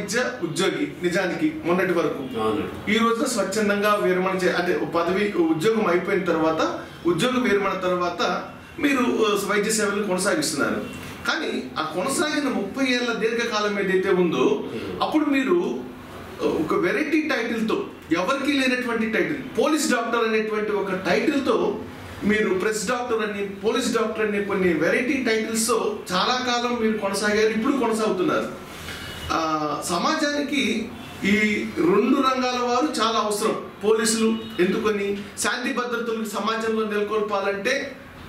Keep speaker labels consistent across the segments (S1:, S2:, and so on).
S1: వైద్య ఉద్యోగి నిజానికి మొన్నటి వరకు ఈ రోజున స్వచ్ఛందంగా విరమణ అంటే పదవి ఉద్యోగం అయిపోయిన తర్వాత ఉద్యోగం విరమణ తర్వాత మీరు వైద్య సేవలు కొనసాగిస్తున్నారు. కానీ ఆ కొనసాగిన 30 ఏళ్ల దీర్ఘకాలం ఏదైతే ఉందో అప్పుడు మీరు ఒక వెరైటీ టైటిల్తో, ఎవరికి లేనటువంటి టైటిల్, పోలీస్ డాక్టర్ అనేటువంటి ఒక టైటిల్తో మీరు ప్రెస్ డాక్టర్ అని, పోలీస్ డాక్టర్ అని కొన్ని వెరైటీ టైటిల్స్తో చాలా కాలం మీరు కొనసాగారు, ఇప్పుడు కొనసాగుతున్నారు. సమాజానికి ఈ 2 రంగాల వారు చాలా అవసరం. పోలీసులు ఎందుకని శాంతి భద్రతలు సమాజంలో నెలకొల్పాలంటే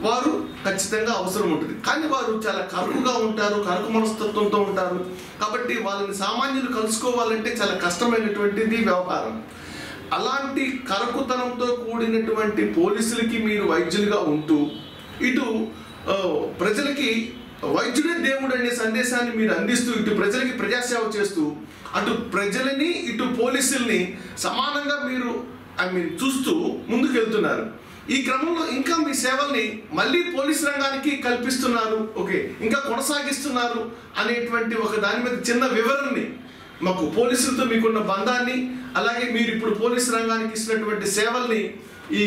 S1: వారు ఖచ్చితంగా అవసరం ఉంటుంది. కానీ వారు చాలా కరుకుగా ఉంటారు, కరుకు మనస్తత్వంతో ఉంటారు. కాబట్టి వాళ్ళని సామాన్యులు కలుసుకోవాలంటే చాలా కష్టమైనటువంటిది వ్యవహారం. అలాంటి కరకుతనంతో కూడినటువంటి పోలీసులకి మీరు వైద్యులుగా ఉంటూ ఇటు ప్రజలకి వైద్యుడే దేవుడు అనే సందేశాన్ని మీరు అందిస్తూ ఇటు ప్రజలకి ప్రజాసేవ చేస్తూ అటు ప్రజలని ఇటు పోలీసుల్ని సమానంగా మీరు చూస్తూ ముందుకెళ్తున్నారు. ఈ క్రమంలో ఇంకా మీ సేవల్ని మళ్ళీ పోలీస్ రంగానికి కల్పిస్తున్నారు, ఓకే, ఇంకా కొనసాగిస్తున్నారు అనేటువంటి ఒక దాని మీద చిన్న వివరణని మాకు, పోలీసులతో మీకున్న బంధాన్ని, అలాగే మీరు ఇప్పుడు పోలీసు రంగానికి ఇచ్చినటువంటి సేవల్ని, ఈ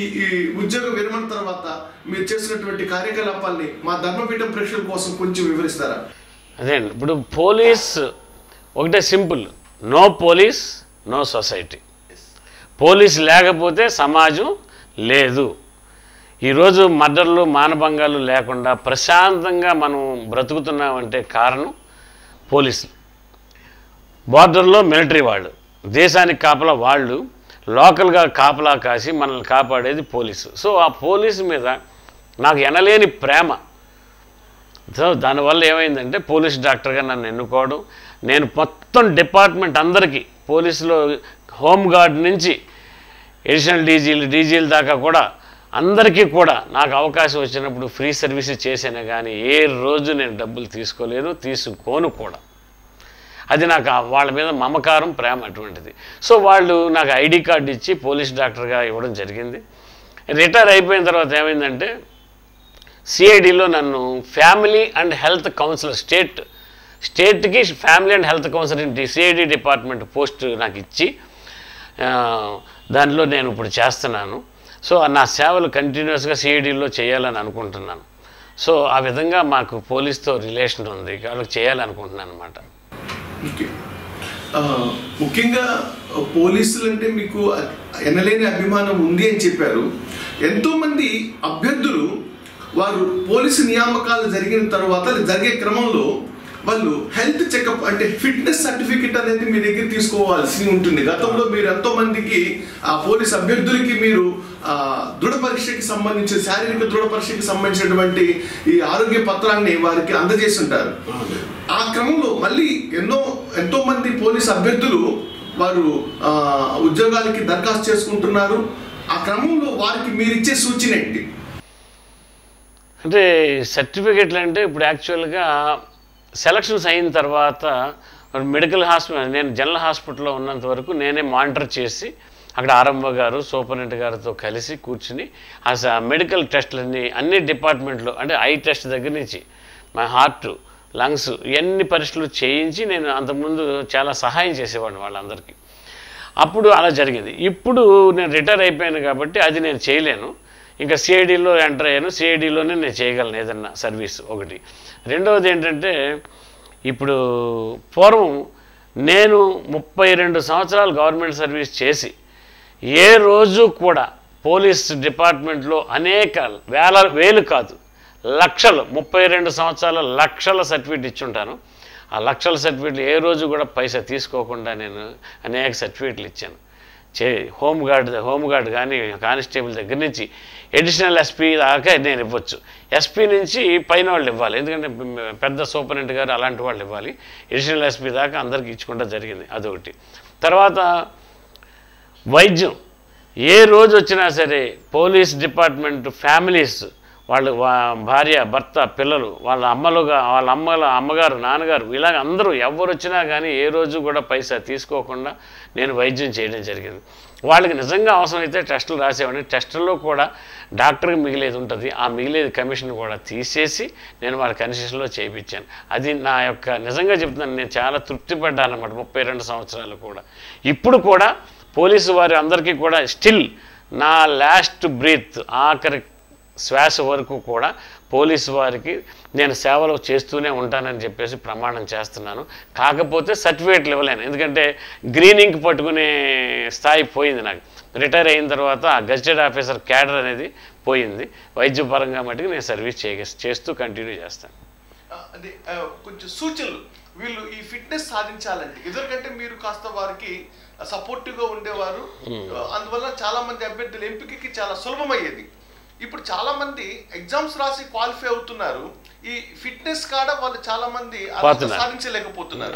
S1: ఉద్యోగ విరమణ తర్వాత మీరు చేసినటువంటి కార్యకలాపాల్ని మా ధర్మపీఠం ప్రేక్షకుల కోసం కొంచెం వివరిస్తారా?
S2: అదే అండి, ఇప్పుడు పోలీస్ ఒకటే simple, no police no society. Police లేకపోతే సమాజం లేదు. ఈరోజు మర్డర్లు మానభంగాలు లేకుండా ప్రశాంతంగా మనం బ్రతుకుతున్నామంటే కారణం పోలీసులు. బార్డర్లో మిలిటరీ వాళ్ళు, దేశానికి కాపలా వాళ్ళు, లోకల్గా కాపలా కాసి మనల్ని కాపాడేది పోలీసు. సో ఆ పోలీసు మీద నాకు ఎనలేని ప్రేమ. సో దానివల్ల ఏమైందంటే పోలీస్ డాక్టర్గా నన్ను ఎన్నుకోవడం, నేను మొత్తం డిపార్ట్మెంట్ అందరికీ, పోలీసులో హోంగార్డ్ నుంచి ఎడిషనల్ డీజీల దాకా కూడా అందరికీ కూడా నాకు అవకాశం వచ్చినప్పుడు ఫ్రీ సర్వీస్ చేసానే కానీ ఏ రోజు నేను డబ్బులు తీసుకోలేదు, తీసుకోను కూడా. అది నాకు వాళ్ళ మీద మమకారం, ప్రేమ అటువంటిది. సో వాళ్ళు నాకు ఐడి కార్డు ఇచ్చి పోలీస్ డాక్టర్గా ఇవ్వడం జరిగింది. రిటైర్ అయిపోయిన తర్వాత ఏమైందంటే సిఐడిలో నన్ను ఫ్యామిలీ అండ్ హెల్త్ కౌన్సిలర్, స్టేట్కి family and health councillor CID department post నాకు ఇచ్చి దానిలో నేను ఇప్పుడు చేస్తున్నాను. సో నా సేవలు కంటిన్యూస్గా సిఐడిలో చేయాలని అనుకుంటున్నాను. సో ఆ విధంగా మాకు పోలీస్తో రిలేషన్ ఉంది, వాళ్ళకి చేయాలనుకుంటున్నాను అనమాట.
S1: ముఖ్యంగా పోలీసులు అంటే మీకు ఎనలేని అభిమానం ఉంది అని చెప్పారు. ఎంతోమంది అభ్యర్థులు వారు పోలీసు నియామకాలు జరిగిన తర్వాత జరిగే క్రమంలో వాళ్ళు హెల్త్ చెకప్ అంటే ఫిట్నెస్ సర్టిఫికెట్ అనేది మీ దగ్గర తీసుకోవాల్సి ఉంటుంది. గతంలో మీరు ఎంతో మందికి ఆ పోలీస్ అభ్యర్థులకి మీరు దృఢ పరీక్షకి సంబంధించిన, శారీరక దృఢ పరీక్షకి సంబంధించినటువంటి ఈ ఆరోగ్య పత్రాన్ని వారికి అందజేసి ఉంటారు. ఆ క్రమంలో మళ్ళీ ఎంతో మంది పోలీస్ అభ్యర్థులు వారు ఉద్యోగాలకి దరఖాస్తు చేసుకుంటున్నారు. ఆ క్రమంలో వారికి మీరు ఇచ్చే సూచన ఏంటి?
S2: అంటే సర్టిఫికెట్లు అంటే ఇప్పుడు యాక్చువల్గా సెలక్షన్స్ అయిన తర్వాత మెడికల్ హాస్పిటల్, నేను జనరల్ హాస్పిటల్లో ఉన్నంత వరకు నేనే మానిటర్ చేసి అక్కడ ఆర్ఎంఓ గారు, సూపరింటెండెంట్ గారితో కలిసి కూర్చుని ఆ మెడికల్ టెస్టులన్నీ అన్ని డిపార్ట్మెంట్లో, అంటే ఐ టెస్ట్ దగ్గర నుంచి మా హార్ట్, లంగ్స్ ఇవన్నీ పరీక్షలు చేయించి నేను అంతకుముందు చాలా సహాయం చేసేవాడిని వాళ్ళందరికీ. అప్పుడు అలా జరిగింది. ఇప్పుడు నేను రిటైర్ అయిపోయాను కాబట్టి అది నేను చేయలేను. ఇంకా సిఐడిలో ఎంటర్ అయ్యాను, సిఐడిలోనే నేను చేయగలను ఏదన్నా సర్వీస్ ఒకటి. రెండవది ఏంటంటే ఇప్పుడు పూర్వం నేను 32 సంవత్సరాలు గవర్నమెంట్ సర్వీస్ చేసి ఏ రోజు కూడా పోలీస్ డిపార్ట్మెంట్లో అనేక వేలు కాదు లక్షలు, 32 సంవత్సరాల లక్షల సర్టిఫికెట్ ఇచ్చుంటాను. ఆ లక్షల సర్టిఫికెట్లు ఏ రోజు కూడా పైసా తీసుకోకుండా నేను అనేక సర్టిఫికెట్లు ఇచ్చాను. హోంగార్డ్ కానీ కానిస్టేబుల్ దగ్గర నుంచి ఎడిషనల్ ఎస్పీ దాకా నేను ఇవ్వచ్చు. ఎస్పీ నుంచి పైన వాళ్ళు ఇవ్వాలి, ఎందుకంటే పెద్ద సూపరింటెండెంట్ గారు అలాంటి వాళ్ళు ఇవ్వాలి. ఎడిషనల్ ఎస్పీ దాకా అందరికి ఇచ్చుకుంటూ జరిగింది, అదొకటి. తర్వాత వైద్యం ఏ రోజు వచ్చినా సరే పోలీస్ డిపార్ట్మెంట్ ఫ్యామిలీస్, వాళ్ళు భార్య, భర్త, పిల్లలు, వాళ్ళ అమ్మగారు, నాన్నగారు, ఇలాగ అందరూ ఎవరు వచ్చినా కానీ ఏ రోజు కూడా పైసా తీసుకోకుండా నేను వైద్యం చేయడం జరిగింది. వాళ్ళకి నిజంగా అవసరమైతే టెస్టులు రాసేవాడిని. టెస్టుల్లో కూడా డాక్టర్కి మిగిలేది ఉంటుంది, ఆ మిగిలేది కమిషన్ కూడా తీసేసి నేను వాళ్ళ కన్సెషన్లో చేయించాను. అది నా యొక్క నిజంగా చెప్తున్నాను, నేను చాలా తృప్తి పడ్డాను అన్నమాట 32 సంవత్సరాలు కూడా. ఇప్పుడు కూడా పోలీసు వారి అందరికీ కూడా స్టిల్ నా లాస్ట్ బ్రీత్, ఆఖరి శ్వాస వరకు కూడా పోలీసు వారికి నేను సేవలు చేస్తూనే ఉంటానని చెప్పేసి ప్రమాణం చేస్తున్నాను. కాకపోతే సర్టిఫికేట్లు ఇవ్వలేను, ఎందుకంటే గ్రీన్ ఇంక్ పట్టుకునే స్థాయి పోయింది నాకు. రిటైర్ అయిన తర్వాత ఆ గెజిటెడ్ ఆఫీసర్ క్యాడర్ అనేది పోయింది. వైద్యపరంగా మటుకు నేను సర్వీస్ చేస్తూ కంటిన్యూ చేస్తాను.
S1: అదే కొంచెం సూచనలు, వీళ్ళు ఈ ఫిట్నెస్ సాధించాలంటే ఇదివరకంటే మీరు కాస్త వారికి సపోర్టివ్గా ఉండేవారు, అందువల్ల చాలా మంది అభ్యర్థుల ఎంపికకి చాలా సులభమయ్యేది. ఇప్పుడు చాలా మంది ఎగ్జామ్స్ రాసి క్వాలిఫై అవుతున్నారు, ఈ ఫిట్నెస్ కాడ వాళ్ళు చాలా మంది సాధించలేకపోతున్నారు.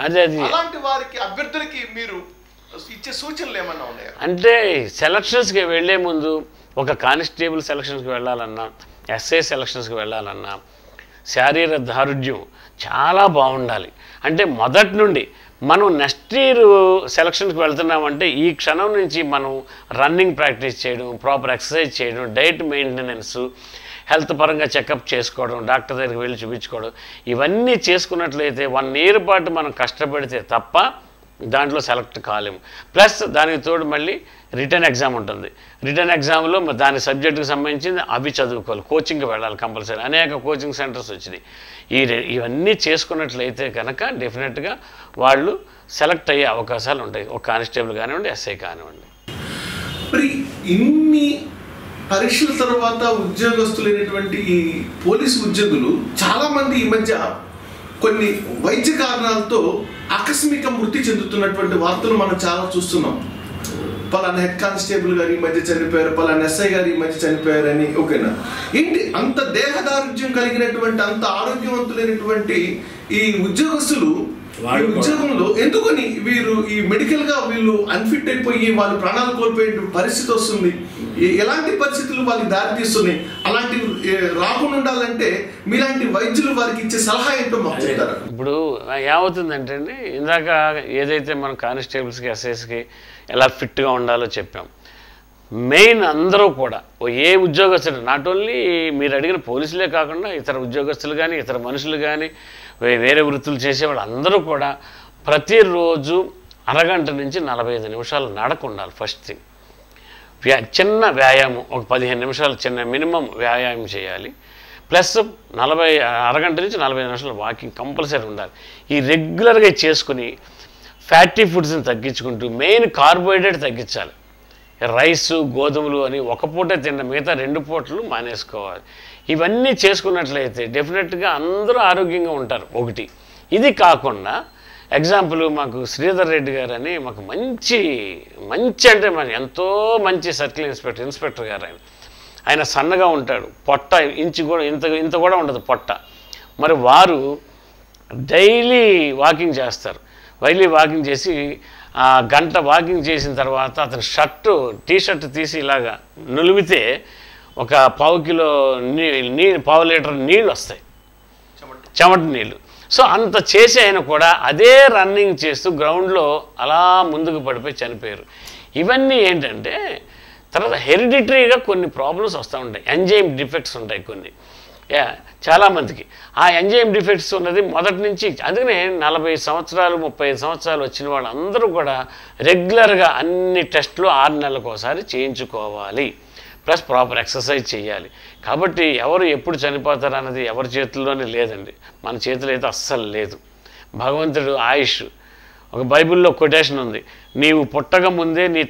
S1: అలాంటి వారికి అభ్యర్థులకి మీరు ఇచ్చే సూచనలు ఏమన్నా ఉన్నాయా?
S2: అంటే సెలక్షన్స్కి వెళ్ళే ముందు ఒక కానిస్టేబుల్ సెలక్షన్స్కి వెళ్ళాలన్నా, ఎస్ఐ సెలక్షన్స్కి వెళ్ళాలన్నా శారీరక దారుఢ్యం చాలా బాగుండాలి. అంటే మొదటి నుండి మనం నెక్స్ట్ ఇయర్ సెలక్షన్కి వెళ్తున్నామంటే ఈ క్షణం నుంచి మనం రన్నింగ్ ప్రాక్టీస్ చేయడం, ప్రాపర్ ఎక్సర్సైజ్ చేయడం, డైట్ మెయింటెనెన్స్, హెల్త్ పరంగా చెకప్ చేసుకోవడం, డాక్టర్ దగ్గరికి వెళ్ళి చూపించుకోవడం, ఇవన్నీ చేసుకున్నట్లయితే 1 ఇయర్ పాటు మనం కష్టపడితే తప్ప దాంట్లో సెలెక్ట్ కాలేము. ప్లస్ దానికి తోడు మళ్ళీ రిటర్న్ ఎగ్జామ్ ఉంటుంది. రిటర్న్ ఎగ్జామ్లో దాని సబ్జెక్టుకి సంబంధించింది అవి చదువుకోవాలి, కోచింగ్కి వెళ్ళాలి కంపల్సరీ. అనేక కోచింగ్ సెంటర్స్ వచ్చినాయి. ఇవన్నీ చేసుకున్నట్లయితే కనుక డెఫినెట్గా వాళ్ళు సెలెక్ట్ అయ్యే అవకాశాలు ఉంటాయి, ఒక కానిస్టేబుల్ కానివ్వండి, ఎస్ఐ కానివ్వండి.
S1: మరి ఇన్ని పరీక్షల తర్వాత ఉద్యోగస్తులైనటువంటి ఈ పోలీసు ఉద్యోగులు చాలామంది ఈ మధ్య కొన్ని వైద్య కారణాలతో ఆకస్మిక మృతి చెందుతున్నటువంటి వార్తలు మనం చాలా చూస్తున్నాం. పలానా హెడ్ కానిస్టేబుల్ గారు ఈ మధ్య చనిపోయారు, పలానా ఎస్ఐ గారు ఈ మధ్య చనిపోయారని. ఓకేనా, ఏంటి అంత దేహదారుఢ్యం కలిగినటువంటి, అంత ఆరోగ్యవంతులైనటువంటి ఈ ఉద్యోగస్తులు ఈ ఉద్యోగంలో ఎందుకని వీరు ఈ మెడికల్ గా వీళ్ళు అన్ఫిట్ అయిపోయి వాళ్ళు ప్రాణాలు కోల్పోయే పరిస్థితి వస్తుంది? ఎలాంటి పరిస్థితులు వాళ్ళకి దారి తీస్తున్నాయి? అలాంటివి రాకుండా ఉండాలంటే మీలాంటి వైద్యులు వారికి ఇచ్చే సలహా ఏంటో మాకు చెప్తారా?
S2: ఇప్పుడు ఏమవుతుందంటే అండి, ఇందాక ఏదైతే మనం కానిస్టేబుల్స్కి, ఎస్ఐస్కి ఎలా ఫిట్గా ఉండాలో చెప్పాం. మెయిన్ అందరూ కూడా ఏ ఉద్యోగస్తులు, నాట్ ఓన్లీ మీరు అడిగిన పోలీసులే కాకుండా ఇతర ఉద్యోగస్తులు కానీ, ఇతర మనుషులు కానీ, వేరే వృత్తులు చేసేవాళ్ళు అందరూ కూడా ప్రతిరోజు అరగంట నుంచి 45 నిమిషాలు నడక ఉండాలి. ఫస్ట్ థింగ్ చిన్న వ్యాయామం, ఒక 15 నిమిషాలు చిన్న మినిమం వ్యాయామం చేయాలి. ప్లస్ అరగంట నుంచి 45 నిమిషాలు వాకింగ్ కంపల్సరీ ఉండాలి. ఈ రెగ్యులర్గా చేసుకుని ఫ్యాటీ ఫుడ్స్ని తగ్గించుకుంటూ మెయిన్ కార్బోహైడ్రేట్ తగ్గించాలి. రైసు, గోధుమలు అని ఒక పూటే తిన్న, మిగతా 2 పూటలు మానేసుకోవాలి. ఇవన్నీ చేసుకున్నట్లయితే డెఫినెట్గా అందరూ ఆరోగ్యంగా ఉంటారు. ఒకటి ఇది కాకుండా ఎగ్జాంపుల్ మాకు శ్రీధర్ రెడ్డి గారు అని మాకు మంచి అంటే మన ఎంతో మంచి సర్కిల్ ఇన్స్పెక్టర్ గారు. ఆయన సన్నగా ఉంటాడు, పొట్ట ఇంచు కూడా ఇంత కూడా ఉండదు పొట్ట. మరి వారు డైలీ వాకింగ్ చేస్తారు. డైలీ వాకింగ్ చేసి గంట వాకింగ్ చేసిన తర్వాత అతని టీ షర్ట్ తీసి ఇలాగా నులిమితే ఒక 1/2 కిలో నీళ్ళు, 1/2 లీటర్ నీళ్ళు వస్తాయి, చెమట నీళ్ళు. సో అంత చేసి ఆయన కూడా అదే రన్నింగ్ చేస్తూ గ్రౌండ్లో అలా ముందుకు పడిపోయి చనిపోయారు. ఇవన్నీ ఏంటంటే తర్వాత హెరిడిటరీగా కొన్ని ప్రాబ్లమ్స్ వస్తూ ఉంటాయి, ఎంజైమ్ డిఫెక్ట్స్ ఉంటాయి కొన్ని చాలామందికి. ఆ ఎంజైమ్ డిఫెక్ట్స్ ఉన్నది మొదటి నుంచి. అందుకనే 40 సంవత్సరాలు 35 సంవత్సరాలు వచ్చిన వాళ్ళందరూ కూడా రెగ్యులర్గా అన్ని టెస్టులు 6 నెలలకు ఒకసారి చేయించుకోవాలి. ప్లస్ ప్రాపర్ ఎక్సర్సైజ్ చేయాలి. కాబట్టి ఎవరు ఎప్పుడు చనిపోతారు అన్నది ఎవరి చేతుల్లోనే లేదండి, మన చేతిలో అయితే అస్సలు లేదు. భగవంతుడు ఆయుష్, ఒక బైబిల్లో కొటేషన్ ఉంది, నీవు పుట్టక ముందే నీ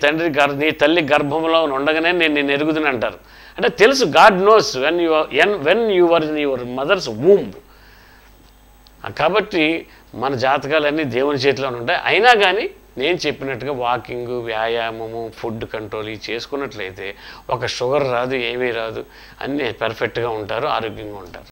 S2: తల్లి గర్భంలో ఉండగానే నేను నిన్ను ఎరుగుదని అంటారు. అంటే తెలుసు, God knows when you are in your mother's womb. కాబట్టి మన జాతకాలన్నీ దేవుని చేతిలోనే ఉంటాయి. అయినా కానీ నేను చెప్పినట్టుగా వాకింగ్, వ్యాయామము, ఫుడ్ కంట్రోల్ ఇవి చేసుకున్నట్లయితే ఒక షుగర్ రాదు, ఏమీ రాదు, అన్నీ పర్ఫెక్ట్గా ఉంటారు, ఆరోగ్యంగా ఉంటారు.